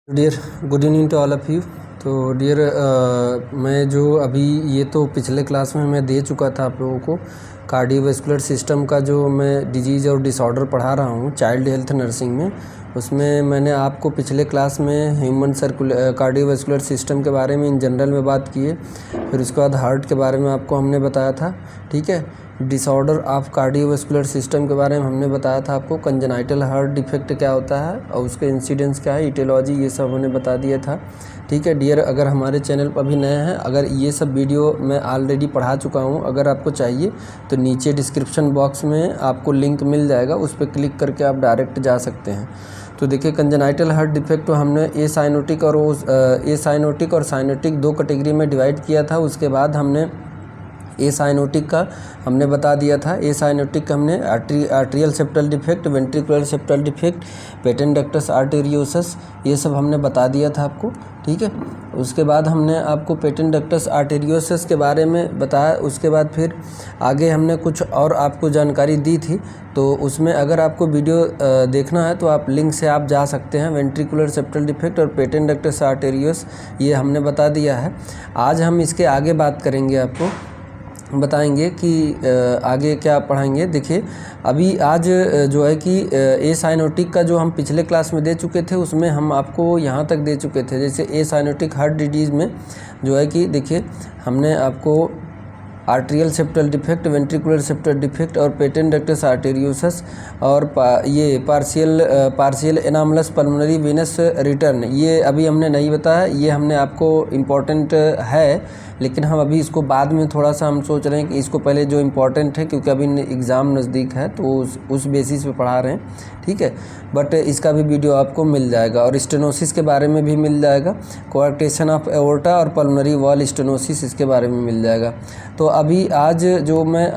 Dear good evening to all of you. तो dear मैं जो अभी ये तो पिछले क्लास में मैं दे चुका था आप लोगों को कार्डियोवैस्कुलर सिस्टम का जो मैं डिजीज़ और डिसऑर्डर पढ़ा रहा हूँ चाइल्ड हेल्थ नर्सिंग में। उसमें मैंने आपको पिछले क्लास में ह्यूमन कार्डियोवैस्कुलर सिस्टम के बारे में इन जनरल में बात की है। फिर उसके बाद हार्ट के बारे में आपको हमने बताया था, ठीक है। डिसऑर्डर ऑफ कार्डियोवैस्कुलर सिस्टम के बारे में हमने बताया था आपको, कंजेनाइटल हार्ट डिफेक्ट क्या होता है और उसके इंसिडेंस क्या है, इटियोलॉजी, ये सब हमने बता दिया था, ठीक है। डियर अगर हमारे चैनल पर अभी नए हैं, अगर ये सब वीडियो मैं ऑलरेडी पढ़ा चुका हूँ, अगर आपको चाहिए तो नीचे डिस्क्रिप्शन बॉक्स में आपको लिंक मिल जाएगा, उस पर क्लिक करके आप डायरेक्ट जा सकते हैं। तो देखिए कंजेनाइटल हार्ट डिफेक्ट तो हमने ए साइनोटिक और साइनोटिक दो कैटेगरी में डिवाइड किया था। उसके बाद हमने ए साइनोटिक का हमने बता दिया था। ए साइनोटिक का हमने atrial septal defect, ventricular septal defect, patent ductus arteriosus, ये सब हमने बता दिया था आपको, ठीक है। उसके बाद हमने आपको पेटेंट डक्टस आर्टेरियोसस के बारे में बताया। उसके बाद फिर आगे हमने कुछ और आपको जानकारी दी थी, तो उसमें अगर आपको वीडियो देखना है तो आप लिंक से आप जा सकते हैं। वेंट्रिकुलर सेप्टल डिफेक्ट और पेटेंट डक्टस आर्टेरियोस ये हमने बता दिया है। आज हम इसके आगे बात करेंगे, आपको बताएंगे कि आगे क्या पढ़ाएंगे। देखिए अभी आज जो है कि ए साइनोटिक का जो हम पिछले क्लास में दे चुके थे, उसमें हम आपको यहाँ तक दे चुके थे। जैसे ए साइनोटिक हार्ट डिजीज़ में जो है कि देखिए हमने आपको atrial septal defect, ventricular septal defect और पेटेंट डक्टस आर्टेरियोसस और ये partial anomalous pulmonary venous return, ये अभी हमने नहीं बताया। ये हमने आपको इम्पॉर्टेंट है, लेकिन हम अभी इसको बाद में थोड़ा सा हम सोच रहे हैं कि इसको पहले जो इम्पोर्टेंट है, क्योंकि अभी एग्ज़ाम नज़दीक है तो उस बेसिस पे पढ़ा रहे हैं, ठीक है। बट इसका भी वीडियो आपको मिल जाएगा और स्टेनोसिस के बारे में भी मिल जाएगा। कोआर्क्टेशन ऑफ एओर्टा और पल्मोनरी वॉल स्टेनोसिस, इसके बारे में मिल जाएगा। तो अभी आज मैं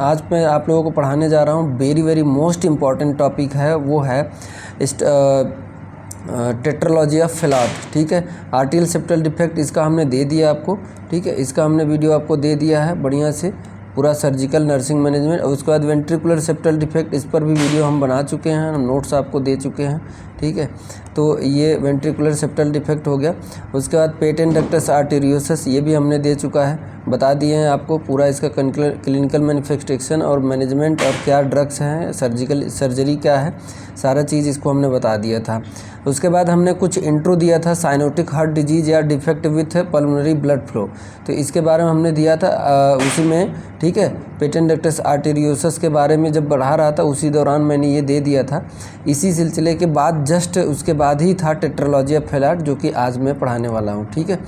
आप लोगों को पढ़ाने जा रहा हूँ, very very most important topic है, वो है टेट्रालॉजी ऑफ फेलाट, ठीक है। आर्ट्रियल सेप्टल डिफेक्ट इसका हमने दे दिया आपको, ठीक है। इसका हमने वीडियो आपको दे दिया है बढ़िया से, पूरा सर्जिकल नर्सिंग मैनेजमेंट। और उसके बाद वेंट्रिकुलर सेप्टल डिफेक्ट, इस पर भी वीडियो हम बना चुके हैं, हम नोट्स आपको दे चुके हैं, ठीक है। तो ये वेंट्रिकुलर सेप्टल डिफेक्ट हो गया। उसके बाद पेटेंट डक्टस आर्टेरियोसस, ये भी हमने दे चुका है, बता दिए हैं आपको पूरा इसका क्लिनिकल मैनिफेस्टेशन और मैनेजमेंट और क्या ड्रग्स हैं, सर्जरी क्या है, सारा चीज़ इसको हमने बता दिया था। उसके बाद हमने कुछ इंट्रो दिया था साइनोटिक हार्ट डिजीज़ या defect with pulmonary blood flow, तो इसके बारे में हमने दिया था उसी में, ठीक है। पेटेंट डक्टस आर्टेरियोसस के बारे में जब बढ़ा रहा था उसी दौरान मैंने ये दे दिया था। इसी सिलसिले के बाद जस्ट उसके बाद ही था टेट्रालॉजी ऑफ फेलाट, जो कि आज मैं पढ़ाने वाला हूँ, ठीक है।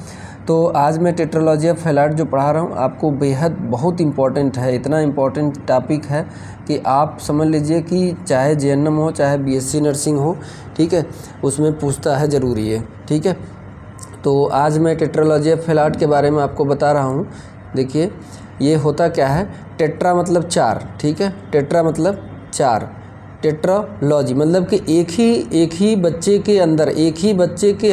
तो आज मैं टेट्रालॉजी ऑफ फेलाट जो पढ़ा रहा हूँ आपको बेहद बहुत इम्पॉर्टेंट है, इतना इम्पॉर्टेंट टॉपिक है कि आप समझ लीजिए कि चाहे जेएनएम हो चाहे बीएससी नर्सिंग हो, ठीक है, उसमें पूछता है, ज़रूरी है, ठीक है। तो आज मैं टेट्रालॉजी ऑफ फेलाट के बारे में आपको बता रहा हूँ। देखिए ये होता क्या है, टेट्रा मतलब चार, ठीक है, टेट्रा मतलब चार, टेट्रालॉजी मतलब कि एक ही बच्चे के अंदर, एक ही बच्चे के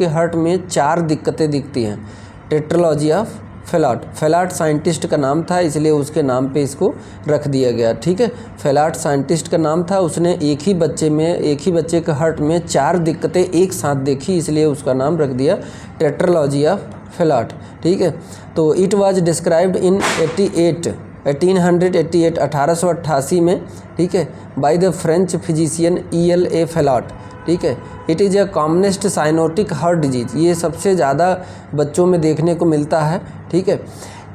हार्ट में चार दिक्कतें दिखती हैं। टेट्रालॉजी ऑफ फेलाट, फेलाट साइंटिस्ट का नाम था, इसलिए उसके नाम पे इसको रख दिया गया, ठीक है। फेलाट साइंटिस्ट का नाम था, उसने एक ही बच्चे के हार्ट में चार दिक्कतें एक साथ देखी, इसलिए उसका नाम रख दिया टेट्रालॉजी ऑफ फेलाट, ठीक है। तो इट वाज डिस्क्राइब्ड इन 1888 में, ठीक है, by the French physician ELA फेलाट, ठीक है। It is a commonest cyanotic heart disease, ये सबसे ज़्यादा बच्चों में देखने को मिलता है, ठीक है।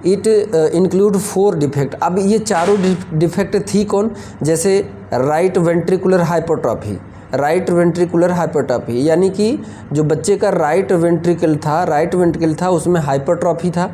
It include 4 defect. अब ये चारों डिफेक्ट थी कौन, जैसे राइट वेंट्रिकुलर हाइपरट्रॉफी, यानी कि जो बच्चे का राइट वेंट्रिकल था उसमें हाइपरट्रॉफी था।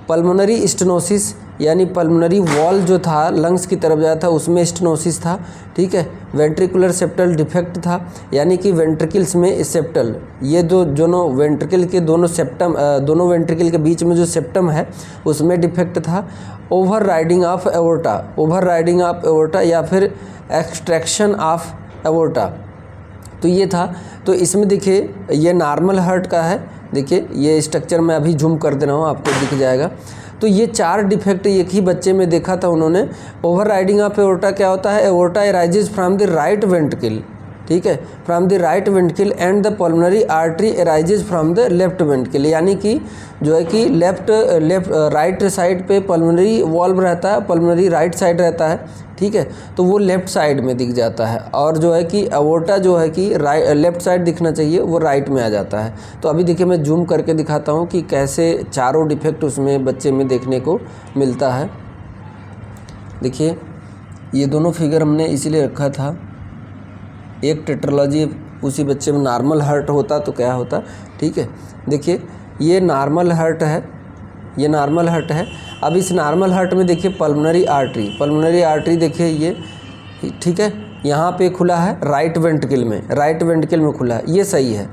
पल्मोनरी स्टेनोसिस, यानी पल्मोनरी वॉल जो था लंग्स की तरफ जाता था उसमें स्टेनोसिस था, ठीक है। वेंट्रिकुलर सेप्टल डिफेक्ट था, यानी कि वेंट्रिकल्स में सेप्टल, ये दोनों वेंट्रिकल के दोनों वेंट्रिकल के बीच में जो सेप्टम है उसमें डिफेक्ट था। ओवर राइडिंग ऑफ एओर्टा या फिर एक्सट्रैक्शन ऑफ एओर्टा, तो ये था। तो इसमें देखिए ये नॉर्मल हार्ट का है, देखिए ये स्ट्रक्चर मैं अभी जूम कर दे रहा हूँ, आपको दिख जाएगा। तो ये चार डिफेक्ट एक ही बच्चे में देखा था उन्होंने। ओवर राइडिंग ऑफ एओर्टा क्या होता है, aorta rises from the right ventricle, ठीक है, from the right ventricle and the pulmonary artery arises from the left ventricle, यानी कि जो है कि लेफ्ट राइट साइड पे पल्मोनरी वॉल्व रहता है, पल्मोनरी राइट साइड रहता है, ठीक है, तो वो लेफ्ट साइड में दिख जाता है, और जो है कि अवोर्टा जो है कि लेफ्ट साइड दिखना चाहिए वो राइट में आ जाता है। तो अभी देखिए मैं जूम करके दिखाता हूँ कि कैसे चारों डिफेक्ट उसमें बच्चे में देखने को मिलता है। देखिए ये दोनों फिगर हमने इसीलिए रखा था, एक टेट्रोलॉजी उसी बच्चे में नॉर्मल हार्ट होता तो क्या होता, ठीक है। देखिए ये नॉर्मल हार्ट है, ये नॉर्मल हार्ट है। अब इस नॉर्मल हार्ट में देखिए पल्मोनरी आर्टरी देखिए ये, ठीक है, यहाँ पे खुला है राइट वेंट्रिकल में खुला है, ये सही है।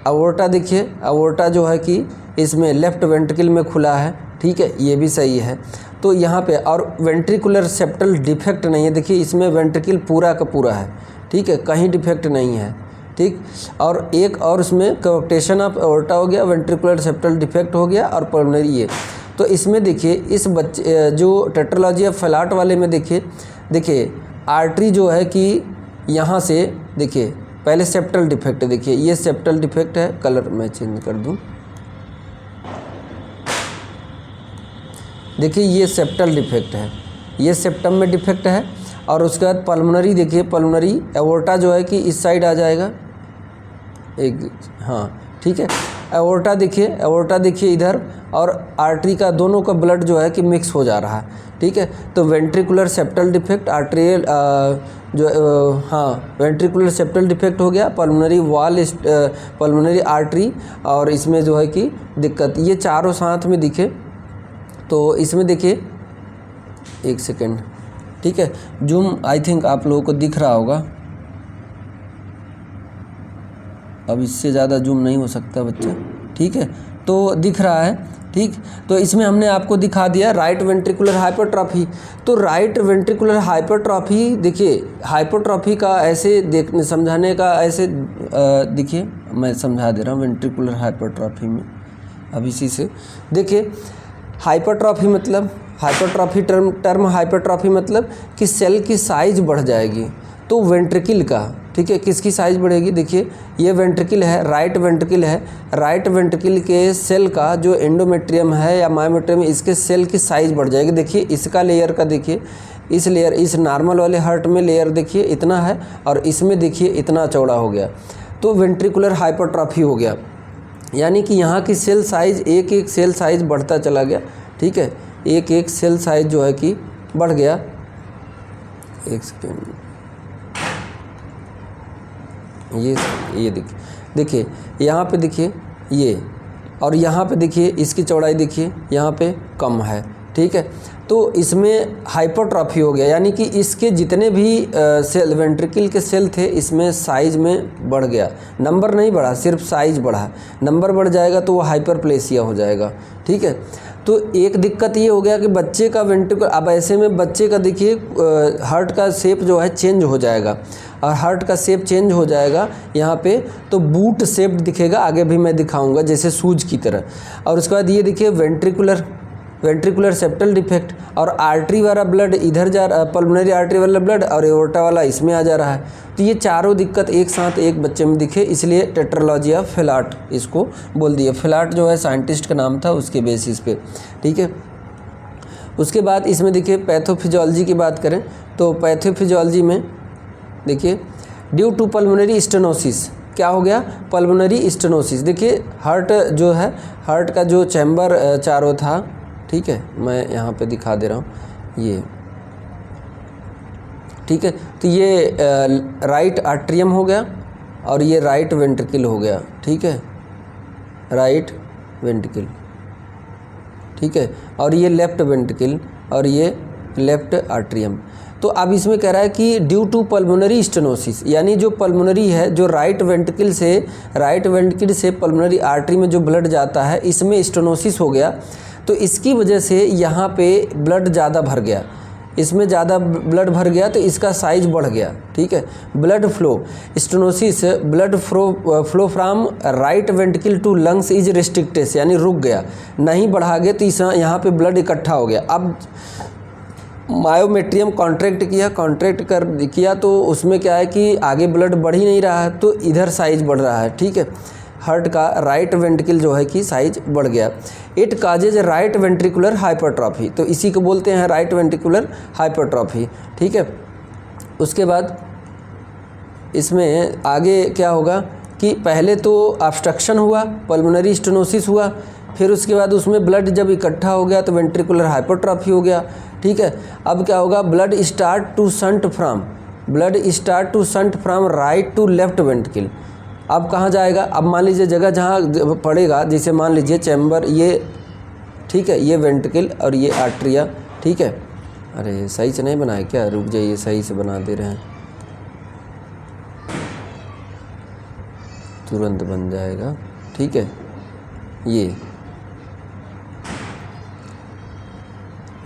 अवोर्टा देखिए, अवोर्टा जो है कि इसमें लेफ्ट वेंट्रिकल में खुला है, ठीक है, ये भी सही है। तो यहाँ पे और वेंट्रिकुलर सेप्टल डिफेक्ट नहीं है, देखिए इसमें वेंट्रिकल पूरा का पूरा है, ठीक है, कहीं डिफेक्ट नहीं है, ठीक। और एक और उसमें कोएक्टेशन ऑफ अओर्टा हो गया, वेंट्रिकुलर सेप्टल डिफेक्ट हो गया और पल्मोनरी ये। तो इसमें देखिए इस बच्चे जो टेट्रोलॉजी ऑफ फैलाट वाले में देखिए आर्टरी जो है कि यहाँ से देखिए पहले सेप्टल डिफेक्ट, देखिए ये सेप्टल डिफेक्ट है, कलर मैं चेंज कर दूँ, देखिए ये सेप्टल डिफेक्ट है, ये सेप्टम में डिफेक्ट है। और उसके बाद पल्मोनरी देखिए, पल्मोनरी एओर्टा जो है कि इस साइड आ जाएगा एक, हाँ ठीक है। एओर्टा देखिए इधर, और आर्टरी का दोनों का ब्लड जो है कि मिक्स हो जा रहा है, ठीक है। तो ventricular septal defect, arterial ventricular septal defect हो गया, पल्मोनरी आर्टरी, और इसमें जो है कि दिक्कत, ये चारों साथ में दिखे। तो इसमें देखिए एक सेकेंड, ठीक है, जूम आई थिंक आप लोगों को दिख रहा होगा, अब इससे ज़्यादा जूम नहीं हो सकता बच्चा, ठीक है, तो दिख रहा है, ठीक। तो इसमें हमने आपको दिखा दिया राइट वेंट्रिकुलर हाइपरट्रॉफी। तो राइट वेंट्रिकुलर हाइपरट्रॉफी देखिए, हाइपरट्रॉफी का ऐसे देखने समझाने का ऐसे देखिए मैं समझा दे रहा हूँ वेंट्रिकुलर हाइपरट्रॉफी में। अब इसी से देखिए हाइपरट्रॉफी मतलब, हाइपरट्रॉफी टर्म हाइपरट्रॉफी मतलब कि सेल की साइज बढ़ जाएगी। तो वेंट्रिकल का, ठीक है, किसकी साइज बढ़ेगी, देखिए ये वेंट्रिकल है, राइट वेंट्रिकल है, राइट वेंट्रिकल के सेल का जो एंडोमेट्रियम है या मायोमेट्रियम, इसके सेल की साइज बढ़ जाएगी। देखिए इसका लेयर का देखिए, इस लेयर, इस नॉर्मल वाले हार्ट में लेयर देखिए इतना है, और इसमें देखिए इतना चौड़ा हो गया, तो वेंट्रिकुलर हाइपरट्रॉफी हो गया। यानी कि यहाँ की सेल साइज, एक एक सेल साइज बढ़ता चला गया, ठीक है, एक एक सेल साइज जो है कि बढ़ गया। एक सेकेंड, ये देखिए यहाँ पे देखिए ये, और यहाँ पे देखिए इसकी चौड़ाई देखिए यहाँ पे कम है, ठीक है। तो इसमें हाइपरट्रॉफी हो गया, यानी कि इसके जितने भी सेल वेंट्रिकल के सेल थे इसमें साइज में बढ़ गया, नंबर नहीं बढ़ा, सिर्फ साइज बढ़ा। नंबर बढ़ जाएगा तो वो हाइपरप्लेसिया हो जाएगा, ठीक है। तो एक दिक्कत ये हो गया कि बच्चे का वेंट्रिकल, अब ऐसे में बच्चे का देखिए हार्ट का शेप जो है चेंज हो जाएगा, और हार्ट का शेप चेंज हो जाएगा यहाँ पे, तो बूट शेप दिखेगा, आगे भी मैं दिखाऊंगा जैसे सूज की तरह। और उसके बाद ये देखिए वेंट्रिकुलर सेप्टल डिफेक्ट, और आर्टरी वाला ब्लड इधर जा रहा, पल्मोनरी आर्टरी वाला ब्लड, और एओर्टा वाला इसमें आ जा रहा है। तो ये चारों दिक्कत एक साथ एक बच्चे में दिखे, इसलिए टेट्रालॉजी ऑफ फैलाट इसको बोल दिया। फैलाट जो है साइंटिस्ट का नाम था उसके बेसिस पे, ठीक है। उसके बाद इसमें देखिए पैथोफिजियोलॉजी की बात करें तो पैथोफिजियोलॉजी में देखिए ड्यू टू पल्मोनरी स्टेनोसिस, क्या हो गया, पल्मोनरी स्टेनोसिस। देखिए हार्ट जो है, हार्ट का जो चैम्बर चारों था, ठीक है, मैं यहाँ पे दिखा दे रहा हूँ ये, ठीक है। तो ये राइट आर्ट्रियम हो गया, और ये राइट वेंट्रिकल हो गया, ठीक है, राइट वेंट्रिकल, ठीक है, और ये लेफ्ट वेंट्रिकल, और ये लेफ्ट आर्ट्रियम। तो अब इसमें कह रहा है कि ड्यू टू पल्मोनरी स्टेनोसिस, यानी जो पल्मोनरी है, जो राइट वेंट्रिकल से पल्मोनरी आर्टरी में जो ब्लड जाता है, इसमें स्टेनोसिस हो गया। तो इसकी वजह से यहाँ पे ब्लड ज़्यादा भर गया, इसमें ज़्यादा ब्लड भर गया, तो इसका साइज बढ़ गया, ठीक है। Blood flow stenosis, blood flow from right ventricle to lungs is restricted, यानी रुक गया, नहीं बढ़ा गया, तो यहाँ पे ब्लड इकट्ठा हो गया। अब मायोमेट्रियम कॉन्ट्रैक्ट किया तो उसमें क्या है कि आगे ब्लड बढ़ ही नहीं रहा है, तो इधर साइज बढ़ रहा है, ठीक है। हार्ट का राइट वेंट्रिकल जो है कि साइज बढ़ गया। It causes right ventricular hypertrophy, तो इसी को बोलते हैं राइट वेंट्रिकुलर हाइपरट्रॉफी, ठीक है। उसके बाद इसमें आगे क्या होगा कि पहले तो ऑब्स्ट्रक्शन हुआ, पल्मोनरी स्टेनोसिस हुआ, फिर उसके बाद उसमें ब्लड जब इकट्ठा हो गया तो वेंट्रिकुलर हाइपरट्रॉफी हो गया, ठीक है। अब क्या होगा, blood start to shunt from right to left ventricle. अब कहाँ जाएगा, अब मान लीजिए जगह जहाँ पड़ेगा, जैसे मान लीजिए चैम्बर ये, ठीक है, ये वेंट्रिकल और ये आर्टरिया, ठीक है। अरे सही से नहीं बनाया क्या, रुक जाइए, सही से बना दे रहे हैं, तुरंत बन जाएगा, ठीक है। ये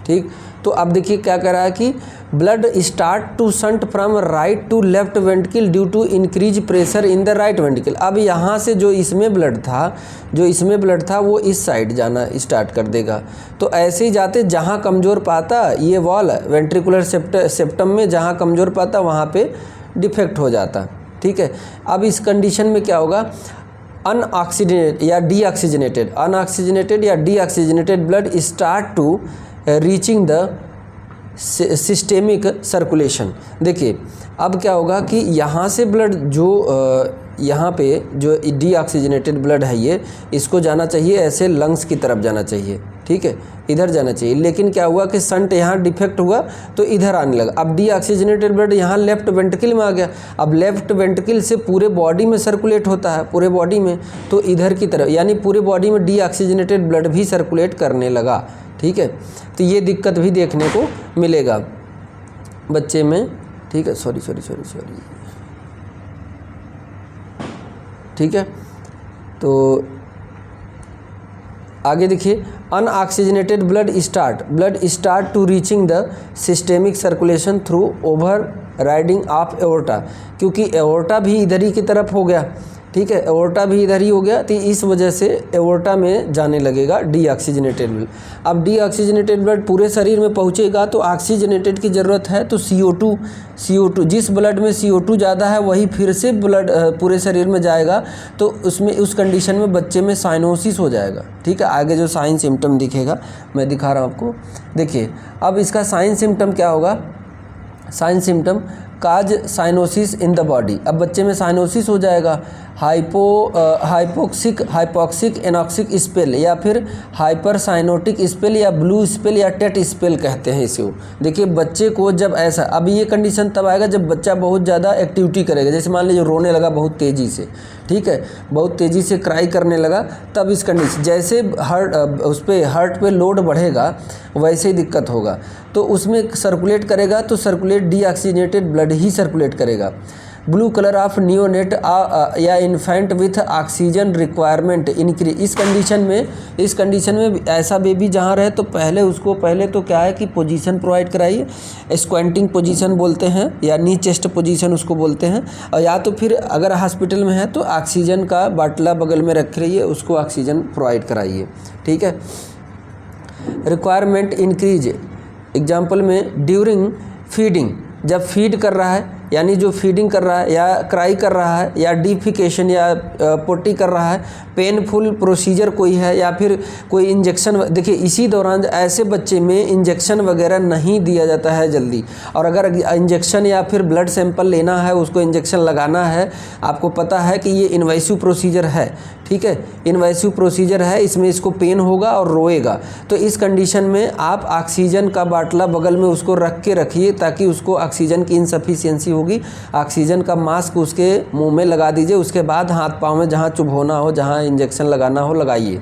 ठीक, तो अब देखिए क्या कर रहा है कि blood start to shunt from right to left ventricle due to increase pressure in the right ventricle. अब यहाँ से जो इसमें ब्लड था वो इस साइड जाना स्टार्ट कर देगा। तो ऐसे ही जाते जहाँ कमज़ोर पाता, ये वॉल वेंट्रिकुलर सेप्टम में जहाँ कमज़ोर पाता वहाँ पे डिफेक्ट हो जाता, ठीक है। अब इस कंडीशन में क्या होगा, अनऑक्सीजनेटेड या deoxygenated blood start to reaching the systemic circulation. देखिए अब क्या होगा कि यहाँ से ब्लड जो यहाँ पे जो डीऑक्सीजनेटेड ब्लड है ये, इसको जाना चाहिए ऐसे लंग्स की तरफ जाना चाहिए, ठीक है, इधर जाना चाहिए। लेकिन क्या हुआ कि शंट यहाँ डिफेक्ट हुआ तो इधर आने लगा। अब डीऑक्सीजनेटेड ब्लड यहाँ लेफ्ट वेंट्रिकल में आ गया। अब लेफ्ट वेंट्रिकल से पूरे बॉडी में सर्कुलेट होता है, पूरे बॉडी में, तो इधर की तरफ, यानी पूरे बॉडी में डीऑक्सीजनेटेड ब्लड भी सर्कुलेट करने लगा, ठीक है। तो ये दिक्कत भी देखने को मिलेगा बच्चे में, ठीक है। सॉरी, ठीक है। तो आगे देखिए, unoxygenated blood start to reaching the systemic circulation through overriding of aorta, क्योंकि एओर्टा भी इधर ही की तरफ हो गया, ठीक है, एओर्टा भी इधर ही हो गया, तो इस वजह से एओर्टा में जाने लगेगा डीऑक्सीजनेटेड ब्लड। अब डीऑक्सीजनेटेड ब्लड पूरे शरीर में पहुंचेगा तो ऑक्सीजनेटेड की ज़रूरत है, तो CO2 जिस ब्लड में CO2 ज़्यादा है वही फिर से ब्लड पूरे शरीर में जाएगा, तो उसमें उस कंडीशन में बच्चे में साइनोसिस हो जाएगा, ठीक है। आगे जो साइन सिम्टम दिखेगा मैं दिखा रहा हूँ आपको। देखिए अब इसका साइन सिम्टम क्या होगा, sign symptom cause cyanosis in the body. अब बच्चे में साइनोसिस हो जाएगा, हाइपोक्सिक एनॉक्सिक स्पेल या फिर हाइपर साइनोटिक स्पेल या ब्लू स्पेल या टेट स्पेल कहते हैं इसको। देखिए बच्चे को जब ऐसा, अब ये कंडीशन तब आएगा जब बच्चा बहुत ज़्यादा एक्टिविटी करेगा, जैसे मान लीजिए रोने लगा बहुत तेज़ी से, ठीक है, बहुत तेज़ी से क्राई करने लगा, तब इस कंडीशन, जैसे हार्ट पे लोड बढ़ेगा वैसे ही दिक्कत होगा, तो उसमें सर्कुलेट करेगा, तो सर्कुलेट डीऑक्सीजनेटेड ब्लड ही सर्कुलेट करेगा। ब्लू कलर ऑफ नियोनेट या infant with oxygen requirement increase. इस कंडीशन में ऐसा बेबी जहाँ रहे तो पहले तो क्या है कि पोजीशन प्रोवाइड कराइए, स्क्वेंटिंग पोजीशन बोलते हैं या नी चेस्ट पोजीशन उसको बोलते हैं, और या तो फिर अगर हॉस्पिटल में है तो ऑक्सीजन का बाटला बगल में रख रहिए, उसको ऑक्सीजन प्रोवाइड कराइए, ठीक है। रिक्वायरमेंट इंक्रीज एग्जाम्पल में ड्यूरिंग फीडिंग, जब फीड कर रहा है, यानी जो फीडिंग कर रहा है या क्राई कर रहा है या डिफिकेशन या पोटी कर रहा है, पेनफुल प्रोसीजर कोई है या फिर कोई इंजेक्शन। देखिए इसी दौरान ऐसे बच्चे में इंजेक्शन वगैरह नहीं दिया जाता है जल्दी, और अगर इंजेक्शन या फिर ब्लड सैंपल लेना है, उसको इंजेक्शन लगाना है, आपको पता है कि ये इन्वेसिव प्रोसीजर है, ठीक है, इन्वेसिव प्रोसीजर है, इसमें इसको पेन होगा और रोएगा, तो इस कंडीशन में आप ऑक्सीजन का बाटला बगल में उसको रख के रखिए ताकि उसको ऑक्सीजन की इनसफिशियंसी होगी, ऑक्सीजन का मास्क उसके मुंह में लगा दीजिए, उसके बाद हाथ पाँव में जहाँ चुभोना हो, जहाँ इंजेक्शन लगाना हो लगाइए।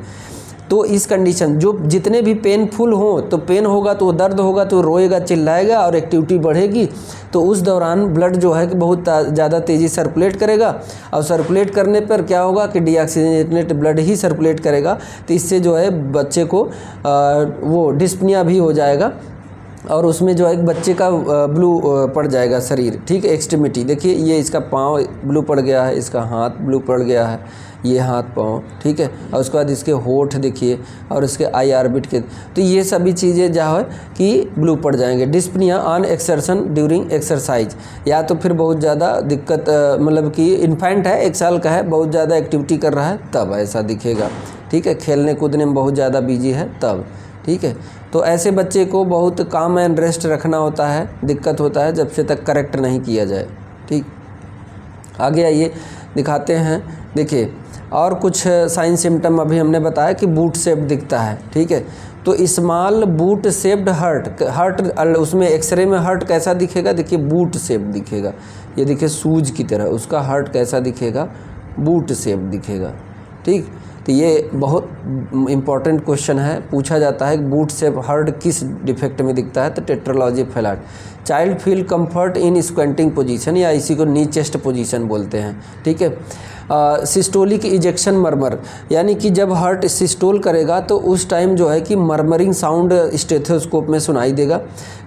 तो इस कंडीशन जो जितने भी पेनफुल हो, तो पेन होगा तो दर्द होगा तो रोएगा, चिल्लाएगा और एक्टिविटी बढ़ेगी, तो उस दौरान ब्लड जो है कि बहुत ज़्यादा तेज़ी सर्कुलेट करेगा, और सर्कुलेट करने पर क्या होगा कि डीऑक्सीजनेटेड ब्लड ही सर्कुलेट करेगा, तो इससे जो है बच्चे को वो डिस्पनिया भी हो जाएगा, और उसमें जो है एक बच्चे का ब्लू पड़ जाएगा शरीर, ठीक है, एक्सट्रीमिटी। देखिए ये इसका पाँव ब्लू पड़ गया है, इसका हाथ ब्लू पड़ गया है, ये हाथ पाँव, ठीक है। और उसके बाद इसके होठ देखिए और इसके आई ऑर्बिट के, तो ये सभी चीज़ें जो है कि ब्लू पड़ जाएंगे। Dyspnoea on exertion during exercise, या तो फिर बहुत ज़्यादा दिक्कत मतलब कि इन्फेंट है, 1 साल का है, बहुत ज़्यादा एक्टिविटी कर रहा है तब ऐसा दिखेगा, ठीक है। खेलने कूदने में बहुत ज़्यादा बिजी है तब, ठीक है। तो ऐसे बच्चे को बहुत काम एंड रेस्ट रखना होता है, दिक्कत होता है जब से तक करेक्ट नहीं किया जाए, ठीक। आगे आइए दिखाते हैं, देखिए और कुछ साइन सिम्टम अभी हमने बताया कि बूट शेप दिखता है, ठीक है। तो स्मॉल बूट शेप्ड हर्ट उसमें एक्सरे में हर्ट कैसा दिखेगा, देखिए बूट शेप दिखेगा, ये देखिए सूज की तरह उसका हर्ट कैसा दिखेगा, बूट शेप दिखेगा, ठीक। तो ये बहुत इम्पॉर्टेंट क्वेश्चन है, पूछा जाता है बूट शेप हर्ट किस डिफेक्ट में दिखता है, तो tetralogy Fallot. Child feel comfort in squatting position, या इसी को नी चेस्ट पोजीशन बोलते हैं, ठीक है। सिस्टोलिक इजेक्शन मरमर, यानी कि जब हार्ट सिस्टोल करेगा तो उस टाइम जो है कि मरमरिंग साउंड स्टेथोस्कोप में सुनाई देगा।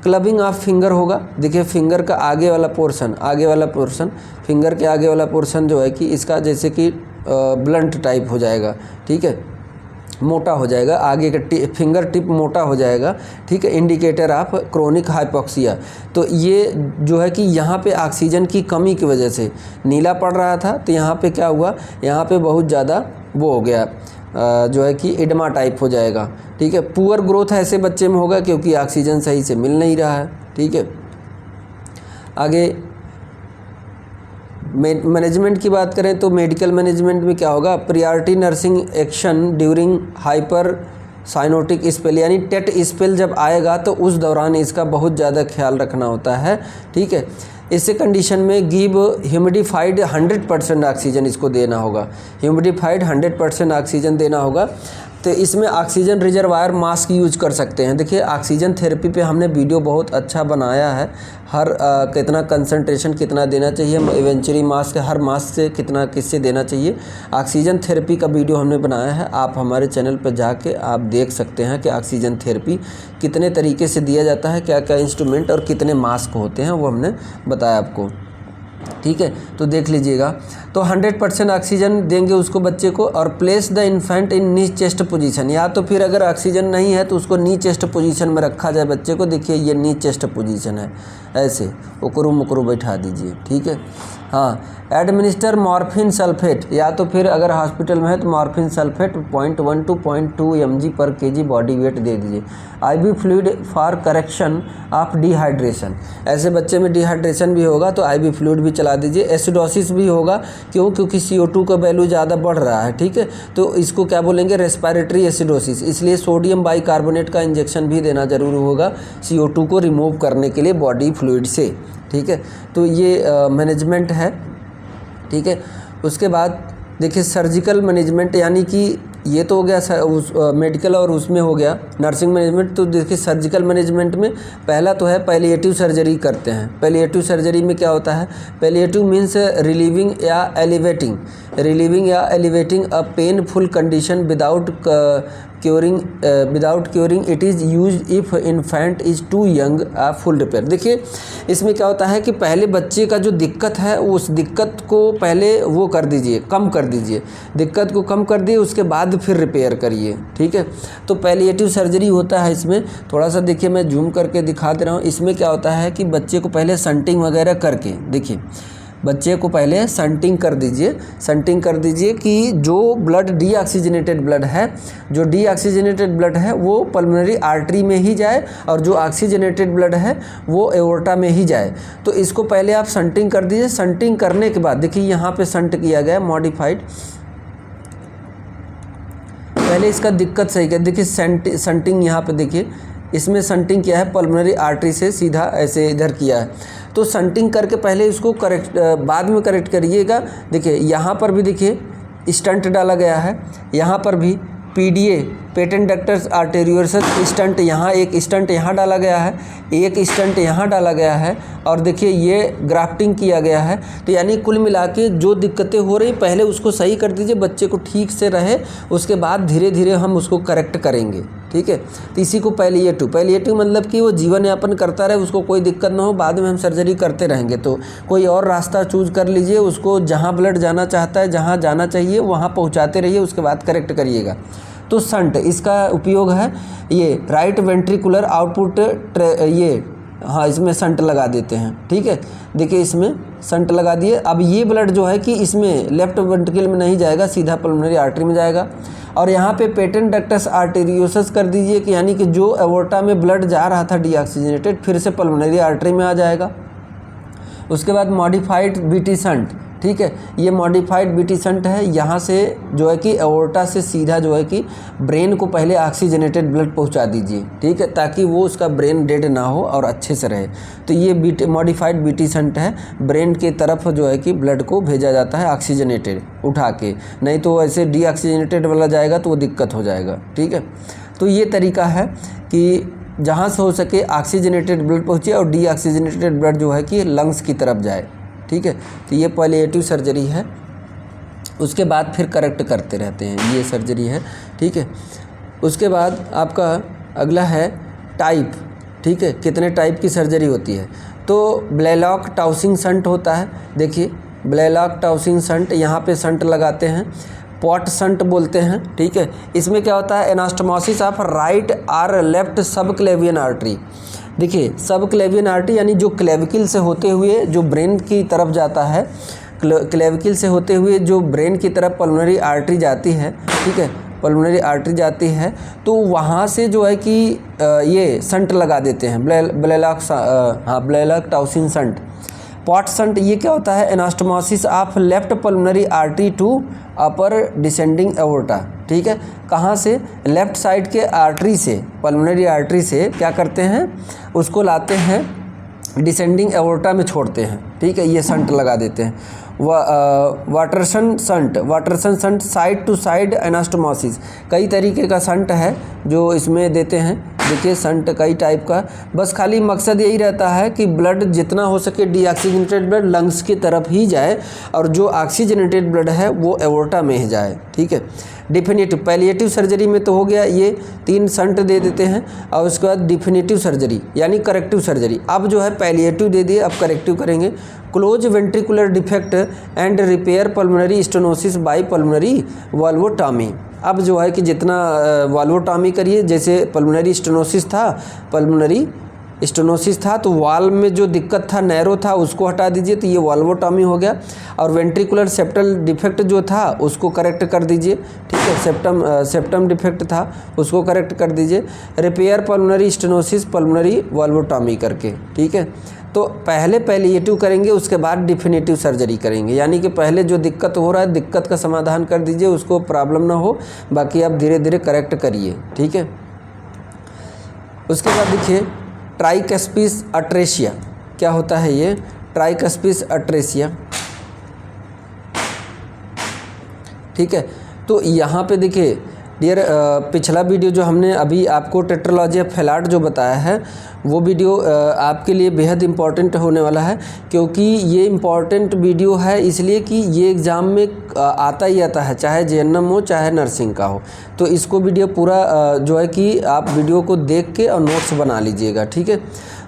क्लबिंग ऑफ फिंगर होगा, देखिए फिंगर का आगे वाला पोर्शन फिंगर के आगे वाला पोर्शन जो है कि इसका जैसे कि ब्लंट टाइप हो जाएगा, ठीक है, मोटा हो जाएगा, आगे का फिंगर टिप मोटा हो जाएगा, ठीक है। इंडिकेटर ऑफ क्रोनिक हाइपोक्सिया, तो ये जो है कि यहाँ पे ऑक्सीजन की कमी की वजह से नीला पड़ रहा था, तो यहाँ पे क्या हुआ, यहाँ पे बहुत ज़्यादा वो हो गया, जो है कि एडमा टाइप हो जाएगा, ठीक है। पुअर ग्रोथ ऐसे बच्चे में होगा क्योंकि ऑक्सीजन सही से मिल नहीं रहा है, ठीक है। आगे मैनेजमेंट की बात करें तो मेडिकल मैनेजमेंट में क्या होगा, priority nursing action during hyper cyanotic spell, यानी टेट स्पेल जब आएगा तो उस दौरान इसका बहुत ज़्यादा ख्याल रखना होता है, ठीक है। इससे कंडीशन में गिव ह्यूमिडिफाइड 100% ऑक्सीजन इसको देना होगा, ह्यूमिडिफाइड 100% ऑक्सीजन देना होगा। तो इसमें ऑक्सीजन रिजर्वायर मास्क यूज कर सकते हैं। देखिए ऑक्सीजन थेरेपी पे हमने वीडियो बहुत अच्छा बनाया है, हर कितना कंसंट्रेशन कितना देना चाहिए, इवेंचुअली मास्क हर मास्क से कितना किससे देना चाहिए, ऑक्सीजन थेरेपी का वीडियो हमने बनाया है, आप हमारे चैनल पर जाके आप देख सकते हैं कि ऑक्सीजन थेरेपी कितने तरीके से दिया जाता है, क्या क्या इंस्ट्रूमेंट और कितने मास्क होते हैं वो हमने बताया आपको, ठीक है। तो देख लीजिएगा, तो 100% ऑक्सीजन देंगे उसको बच्चे को, और place the infant in knee chest position, या तो फिर अगर ऑक्सीजन नहीं है तो उसको नी चेस्ट पोजीशन में रखा जाए बच्चे को। देखिए ये नी चेस्ट पोजीशन है, ऐसे उकरू मुकरू बैठा दीजिए, ठीक है। हाँ, एडमिनिस्टर मॉर्फिन सल्फेट, या तो फिर अगर हॉस्पिटल में है तो morphine sulphate 0.1 to 0.2 mg/kg body weight दे दीजिए। IV fluid for correction of dehydration, ऐसे बच्चे में डिहाइड्रेशन भी होगा तो आईवी फ्लूइड भी चला दीजिए। एसिडोसिस भी होगा, क्योंकि CO2 का वैल्यू ज़्यादा बढ़ रहा है, ठीक है, तो इसको क्या बोलेंगे, रेस्पिरेटरी एसिडोसिस, इसलिए सोडियम बाइकार्बोनेट का इंजेक्शन भी देना जरूरी होगा CO2 को रिमूव करने के लिए बॉडी फ्लूइड से, ठीक है। तो ये मैनेजमेंट है, ठीक है। उसके बाद देखिए सर्जिकल मैनेजमेंट, यानी कि ये तो हो गया उस मेडिकल और उसमें हो गया नर्सिंग मैनेजमेंट। तो देखिए सर्जिकल मैनेजमेंट में पहला तो है पैलिएटिव सर्जरी करते हैं। पैलिएटिव सर्जरी में क्या होता है, पैलिएटिव मीन्स रिलीविंग या alleviating a painful condition without curing it is use if infant is too young a full repair. देखिए इसमें क्या होता है कि पहले बच्चे का जो दिक्कत है उस दिक्कत को पहले वो कर दीजिए, कम कर दीजिए, दिक्कत को कम कर दिए, उसके बाद फिर रिपेयर करिए, ठीक है। तो पैलिएटिव सर्जरी होता है इसमें, थोड़ा सा देखिए मैं जूम करके दिखा दे रहा हूँ। इसमें क्या होता है कि बच्चे को पहले संटिंग वगैरह करके, देखिए बच्चे को पहले संटिंग कर दीजिए कि जो ब्लड डीऑक्सीजनेटेड ब्लड है, जो डीऑक्सीजनेटेड ब्लड है वो पल्मोनरी आर्टरी में ही जाए और जो ऑक्सीजनेटेड ब्लड है वो एओर्टा में ही जाए। तो इसको पहले आप संटिंग कर दीजिए। संटिंग करने के बाद देखिए यहाँ पे संट किया गया मॉडिफाइड, पहले इसका दिक्कत सही कर, देखिए संटिंग यहाँ पे देखिए इसमें संटिंग किया है पल्मोनरी आर्टरी से सीधा ऐसे इधर किया है। तो संटिंग करके पहले इसको करेक्ट, बाद में करेक्ट करिएगा। देखिए यहाँ पर भी देखिए स्टंट डाला गया है, यहाँ पर भी PDA patent ductus arteriosus stunt, यहाँ एक स्टंट यहाँ डाला गया है, एक स्टंट यहाँ डाला गया है, और देखिए ये ग्राफ्टिंग किया गया है। तो यानी कुल मिला के जो दिक्कतें हो रही पहले उसको सही कर दीजिए, बच्चे को ठीक से रहे, उसके बाद धीरे धीरे हम उसको करेक्ट करेंगे, ठीक है। तो इसी को पैलिएटिव मतलब कि वो जीवन यापन करता रहे, उसको कोई दिक्कत ना हो, बाद में हम सर्जरी करते रहेंगे। तो कोई और रास्ता चूज़ कर लीजिए, उसको जहाँ ब्लड जाना चाहता है, जहाँ जाना चाहिए वहाँ पहुँचाते रहिए, उसके बाद करेक्ट करिएगा। तो संट इसका उपयोग है, ये राइट वेंट्रिकुलर आउटपुट ये हाँ इसमें संट लगा देते हैं, ठीक है। देखिए इसमें संट लगा दिए। अब ये ब्लड जो है कि इसमें लेफ्ट वेंट्रिकल में नहीं जाएगा, सीधा पल्मोनरी आर्टरी में जाएगा। और यहाँ पे पेटेंट डक्टस आर्टेरियोसस कर दीजिए कि यानी कि जो एवोर्टा में ब्लड जा रहा था डीऑक्सीजनेटेड, फिर से पल्मोनरी आर्टरी में आ जाएगा। उसके बाद मॉडिफाइड बीटी संट, ठीक है, ये मॉडिफाइड बीटी संट है, यहाँ से जो है कि एओर्टा से सीधा जो है कि ब्रेन को पहले ऑक्सीजनेटेड ब्लड पहुँचा दीजिए, ठीक है, ताकि वो उसका ब्रेन डेड ना हो और अच्छे से रहे। तो ये मॉडिफाइड बीटी संट है, ब्रेन के तरफ जो है कि ब्लड को भेजा जाता है ऑक्सीजनेटेड उठा के, नहीं तो ऐसे डीऑक्सीजनेटेड वाला जाएगा तो वो दिक्कत हो जाएगा, ठीक है। तो ये तरीका है कि जहाँ से हो सके ऑक्सीजनेटेड ब्लड पहुँचे और डीऑक्सीजनेटेड ब्लड जो है कि लंग्स की तरफ जाए, ठीक है। तो ये पैलिएटिव सर्जरी है। उसके बाद फिर करेक्ट करते रहते हैं, ये सर्जरी है, ठीक है। उसके बाद आपका अगला है टाइप, ठीक है, कितने टाइप की सर्जरी होती है। तो ब्लेलॉक टाउसिंग संट होता है, देखिए ब्लेलॉक टाउसिंग संट, यहाँ पे संट लगाते हैं, पॉट संट बोलते हैं, ठीक है। इसमें क्या होता है, एनास्टोमोसिस ऑफ राइट और लेफ्ट सब क्लेवियन आर्टरी। देखिए सब क्लेवियन आर्टरी यानी जो क्लेविकल से होते हुए जो ब्रेन की तरफ जाता है, क्लेविकल से होते हुए जो ब्रेन की तरफ पल्मोनरी आर्टरी जाती है, ठीक है, पल्मोनरी आर्टरी जाती है, तो वहाँ से जो है कि ये संट लगा देते हैं, Blalock Taussig shunt. Potts shunt ये क्या होता है, anastomosis of left pulmonary artery to upper descending aorta, ठीक है। कहाँ से, लेफ्ट साइड के आर्टरी से, पल्मोनरी आर्टरी से क्या करते हैं, उसको लाते हैं डिसेंडिंग एओर्टा में छोड़ते हैं, ठीक है, ये संट लगा देते हैं। Waterston shunt side to side anastomosis, कई तरीके का संट है जो इसमें देते हैं। देखिए संट कई टाइप का, बस खाली मकसद यही रहता है कि ब्लड जितना हो सके डीऑक्सीजनेटेड ब्लड लंग्स की तरफ ही जाए और जो ऑक्सीजनेटेड ब्लड है वो एओर्टा में ही जाए, ठीक है। डिफिनेटिव पैलिएटिव सर्जरी में तो हो गया, ये 3 संट दे देते हैं, और उसके बाद डिफिनेटिव सर्जरी यानी करेक्टिव सर्जरी। अब जो है पैलिएटिव दे दिए, अब करेक्टिव करेंगे। Close ventricular defect and repair pulmonary stenosis by pulmonary valvotomy. अब जो है कि जितना वाल्वोटॉमी करिए, जैसे पल्मोनरी स्टेनोसिस था तो वाल में जो दिक्कत था, नैरो था, उसको हटा दीजिए, तो ये वाल्वोटॉमी हो गया। और वेंट्रिकुलर सेप्टल डिफेक्ट जो था उसको करेक्ट कर दीजिए, ठीक है, सेप्टम डिफेक्ट था उसको करेक्ट कर दीजिए। रिपेयर पल्मोनरी स्टेनोसिस पल्मोनरी वाल्वोटॉमी करके, ठीक है। तो पहले पैलिएटिव करेंगे, उसके बाद डिफिनेटिव सर्जरी करेंगे, यानी कि पहले जो दिक्कत हो रहा है दिक्कत का समाधान कर दीजिए, उसको प्रॉब्लम ना हो, बाकी आप धीरे धीरे करेक्ट करिए, ठीक है। उसके बाद देखिए ट्राइकस्पिस अट्रेसिया, क्या होता है ये ट्राइकस्पिस अट्रेसिया, ठीक है। तो यहाँ पे देखिए डियर, पिछला वीडियो जो हमने अभी आपको टेट्रालॉजी ऑफ फैलाट जो बताया है वो वीडियो आपके लिए बेहद इम्पॉर्टेंट होने वाला है, क्योंकि ये इम्पॉर्टेंट वीडियो है इसलिए कि ये एग्ज़ाम में आता ही आता है, चाहे जेएनएम हो चाहे नर्सिंग का हो। तो इसको वीडियो पूरा जो है कि आप वीडियो को देख के और नोट्स बना लीजिएगा, ठीक है।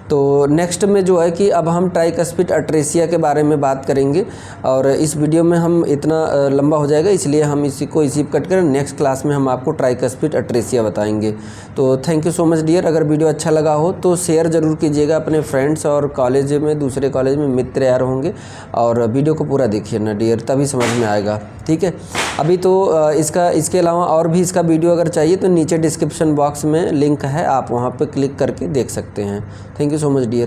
तो नेक्स्ट में जो है कि अब हम ट्राइकस्पिड अट्रेसिया के बारे में बात करेंगे, और इस वीडियो में हम इतना लंबा हो जाएगा इसलिए हम इसी कट करें, नेक्स्ट क्लास में हम आपको ट्राइकस्पिड अट्रेसिया बताएंगे। तो thank you so much dear. अगर वीडियो अच्छा लगा हो तो शेयर ज़रूर कीजिएगा अपने फ्रेंड्स और कॉलेज में, दूसरे कॉलेज में मित्र यार होंगे, और वीडियो को पूरा देखिए ना डियर, तभी समझ में आएगा, ठीक है। अभी तो इसके अलावा और भी इसका वीडियो अगर चाहिए तो नीचे डिस्क्रिप्शन बॉक्स में लिंक है, आप वहाँ पर क्लिक करके देख सकते हैं। Thank you so much dear।